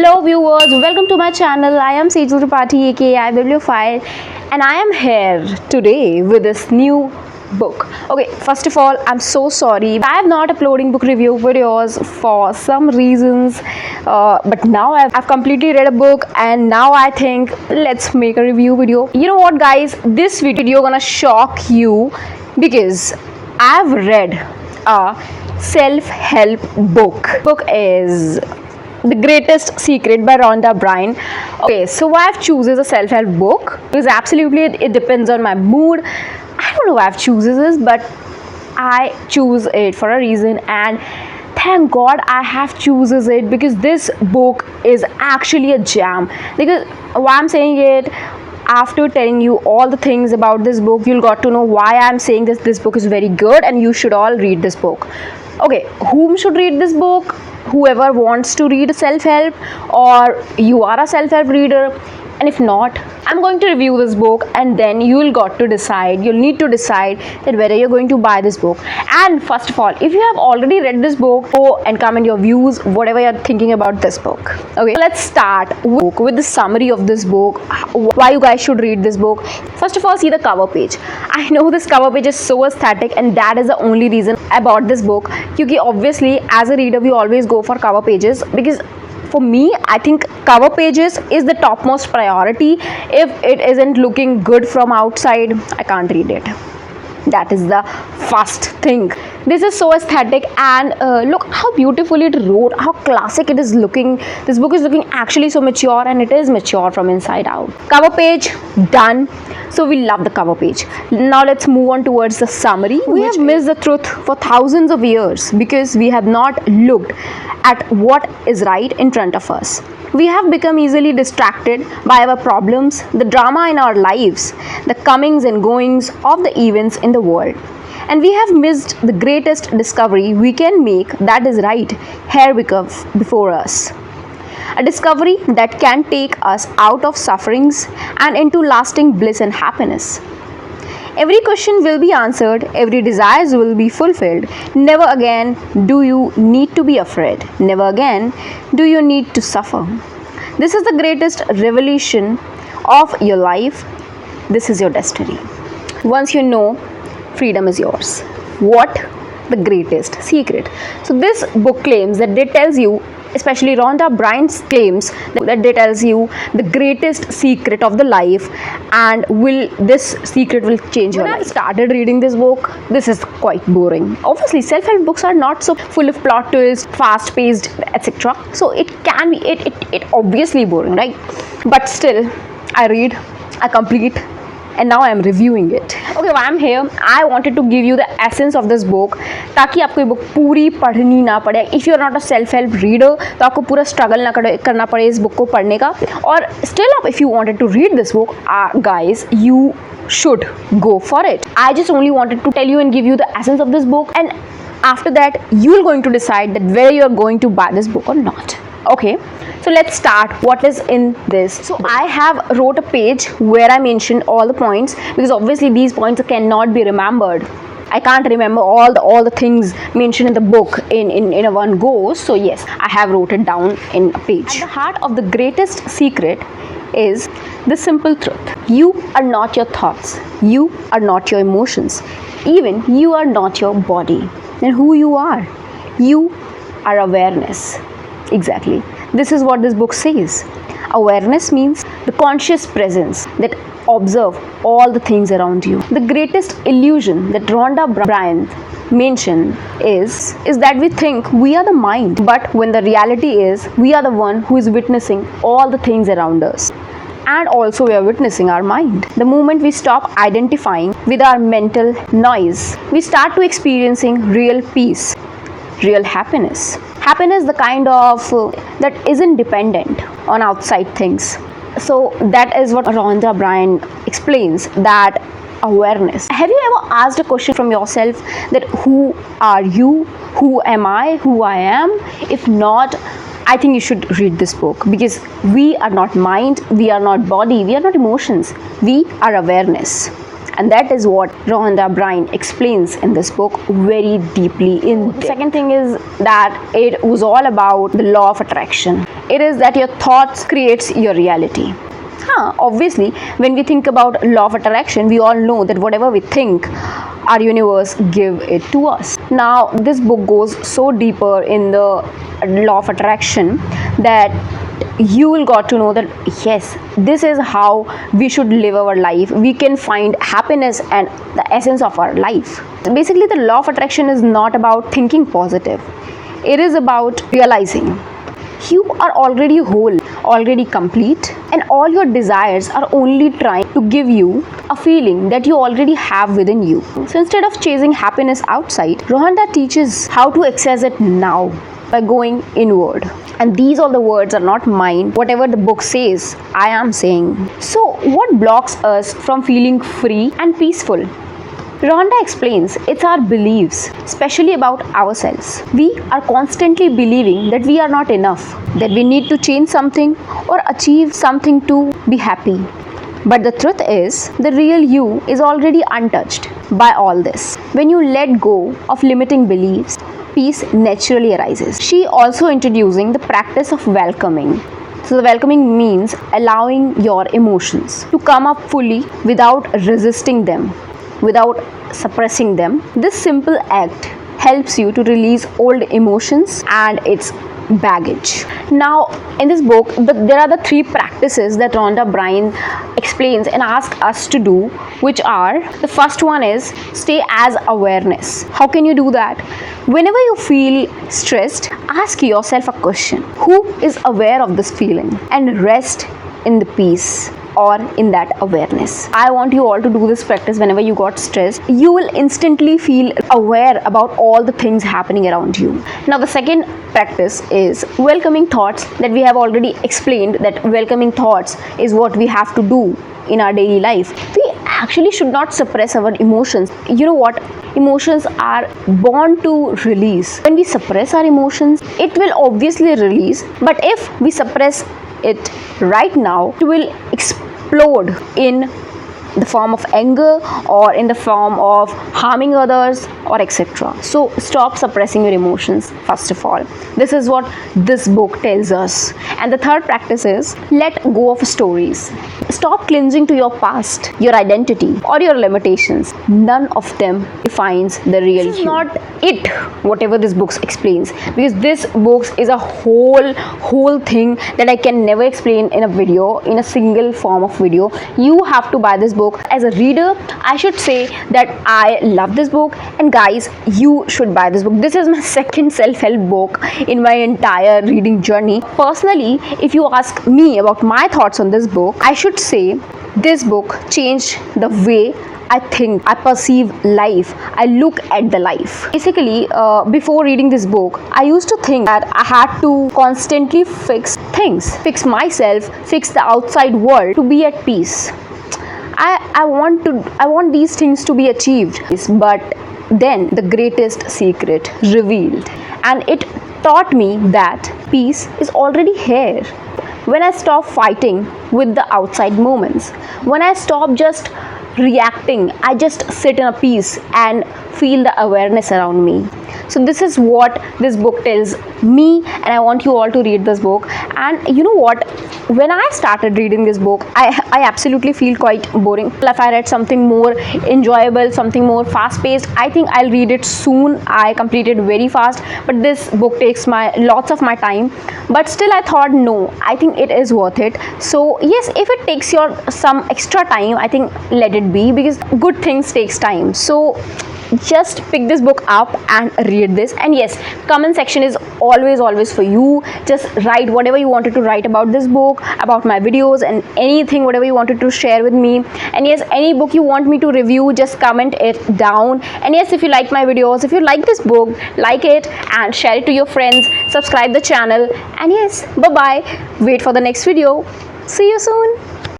Hello viewers, welcome to my channel. I am Sejal Tripathi aka I Bibliophile and I am here today with this new book. Okay, first of all, I'm so sorry. I am not uploading book review videos for some reasons, but now I've completely read a book and now I think let's make a review video. You know what guys, this video gonna shock you because I've read a self-help book. Book is The Greatest Secret by Rhonda Byrne. Okay, so why I've chooses a self-help book? Because absolutely it depends on my mood. I don't know why I've chooses this, but I choose it for a reason, and thank God I have chooses it because this book is actually a jam. Because why I'm saying it, after telling you all the things about this book, you'll got to know why I'm saying this book is very good and you should all read this book. Okay, whom should read this book? Whoever wants to read self-help, or you are a self-help reader, and if not, I'm going to review this book and then you'll need to decide that whether you're going to buy this book. And first of all, if you have already read this book, go and comment your views, whatever you're thinking about this book. Okay, let's start with the summary of this book, why you guys should read this book. First of all, see the cover page. I know this cover page is so aesthetic and that is the only reason I bought this book, because obviously as a reader we always go for cover pages, because for me, I think cover pages is the topmost priority. If it isn't looking good from outside, I can't read it. That is the first thing. This is so aesthetic, and look how beautifully it wrote, how classic it is looking. This book is looking actually so mature, and it is mature from inside out. Cover page done. So we love the cover page. Now let's move on towards the summary. We have missed the truth for thousands of years because we have not looked at what is right in front of us. We have become easily distracted by our problems, the drama in our lives, the comings and goings of the events in the world. And we have missed the greatest discovery we can make, that is right here before us. A discovery that can take us out of sufferings and into lasting bliss and happiness. Every question will be answered, every desire will be fulfilled. Never again do you need to be afraid. Never again do you need to suffer. This is the greatest revelation of your life. This is your destiny. Once you know, freedom is yours. What? The greatest secret. So this book claims that it tells you, especially Rhonda Byrne claims that it tells you the greatest secret of the life, and this secret will change your life. When I started reading this book, this is quite boring. Obviously, self-help books are not so full of plot twists, fast-paced, etc. So it can be it obviously boring, right? But still, I read, I complete, and now I am reviewing it. Okay, why I'm here, I wanted to give you the essence of this book, ताकि आपको ये book पूरी पढ़नी ना पड़े. If you are not a self-help reader, तो आपको पूरा struggle ना करना पड़े इस बुक को पढ़ने का. और still up, if you wanted to read this book, guys, you should go for it. I just only wanted to tell you and give you the essence of this book, and after that, you're going to decide that whether you're going to buy this book or not. Okay, so let's start what is in this. So I have wrote a page where I mentioned all the points, because obviously these points cannot be remembered. I can't remember all the things mentioned in the book in a one go. So yes, I have wrote it down in a page. At the heart of the greatest secret is the simple truth. You are not your thoughts. You are not your emotions. Even you are not your body. And who you are? You are awareness. Exactly. This is what this book says. Awareness means the conscious presence that observe all the things around you. The greatest illusion that Rhonda Byrne mentioned is that we think we are the mind, but when the reality is we are the one who is witnessing all the things around us. And also we are witnessing our mind. The moment we stop identifying with our mental noise, we start to experiencing real peace, real happiness. Happiness, the kind of that isn't dependent on outside things. So that is what Rhonda Byrne explains, that awareness. Have you ever asked a question from yourself that who are you? Who am I? Who I am? If not, I think you should read this book, because we are not mind, we are not body, we are not emotions. We are awareness. And that is what Rhonda Byrne explains in this book very deeply in depth. The second thing is that it was all about the law of attraction. It is that your thoughts creates your reality. Obviously, when we think about law of attraction, we all know that whatever we think, our universe give it to us. Now, this book goes so deeper in the law of attraction that you will got to know that yes, this is how we should live our life. We can find happiness and the essence of our life. Basically, the law of attraction is not about thinking positive. It is about realizing you are already whole, already complete, and all your desires are only trying to give you a feeling that you already have within you. So instead of chasing happiness outside, Rhonda teaches how to access it now by going inward. And these all the words are not mine. Whatever the book says, I am saying. So what blocks us from feeling free and peaceful? Rhonda explains it's our beliefs, especially about ourselves. We are constantly believing that we are not enough, that we need to change something or achieve something to be happy. But the truth is, the real you is already untouched by all this. When you let go of limiting beliefs, peace naturally arises. She also introducing the practice of welcoming. So the welcoming means allowing your emotions to come up fully without resisting them, without suppressing them. This simple act helps you to release old emotions and its baggage. Now, in this book, there are the 3 practices that Rhonda Byrne explains and asks us to do, which are, the first one is stay as awareness. How can you do that? Whenever you feel stressed, ask yourself a question. Who is aware of this feeling? And rest in the peace or in that awareness. I want you all to do this practice whenever you got stressed. You will instantly feel aware about all the things happening around you. Now, the second practice is welcoming thoughts, that we have already explained that welcoming thoughts is what we have to do in our daily life. We actually should not suppress our emotions. You know what? Emotions are born to release. When we suppress our emotions, it will obviously release, but if we suppress it right now, it will explode in the form of anger or in the form of harming others or etc. So stop suppressing your emotions first of all. This is what this book tells us. And the third practice is let go of stories. Stop clinging to your past, your identity or your limitations. None of them defines the real you. This is not it, whatever this book explains, because this book is a whole thing that I can never explain in a video, in a single form of video. You have to buy this book. As a reader, I should say that I love this book, and guys, you should buy this book. This is my second self-help book in my entire reading journey. Personally, if you ask me about my thoughts on this book, I should say this book changed the way I think, I perceive life, I look at the life. Basically, before reading this book, I used to think that I had to constantly fix things, fix myself, fix the outside world to be at peace. I want these things to be achieved. But then the greatest secret revealed, and it taught me that peace is already here. When I stop fighting with the outside moments, when I stop just reacting, I just sit in a peace and feel the awareness around me. So this is what this book tells me, and I want you all to read this book. And you know what, when I started reading this book, I absolutely feel quite boring. If I read something more enjoyable, something more fast paced, I think I'll read it soon. I complete it very fast, but this book takes lots of my time. But still I thought, no, I think it is worth it. So yes, if it takes your some extra time, I think let it be, because good things takes time. So just pick this book up and read this. And yes, comment section is always for you. Just write whatever you wanted to write about this book, about my videos, and anything, whatever you wanted to share with me. And yes, any book you want me to review, just comment it down. And yes, if you like my videos, if you like this book, like it and share it to your friends, subscribe the channel. And yes, bye bye, wait for the next video. See you soon.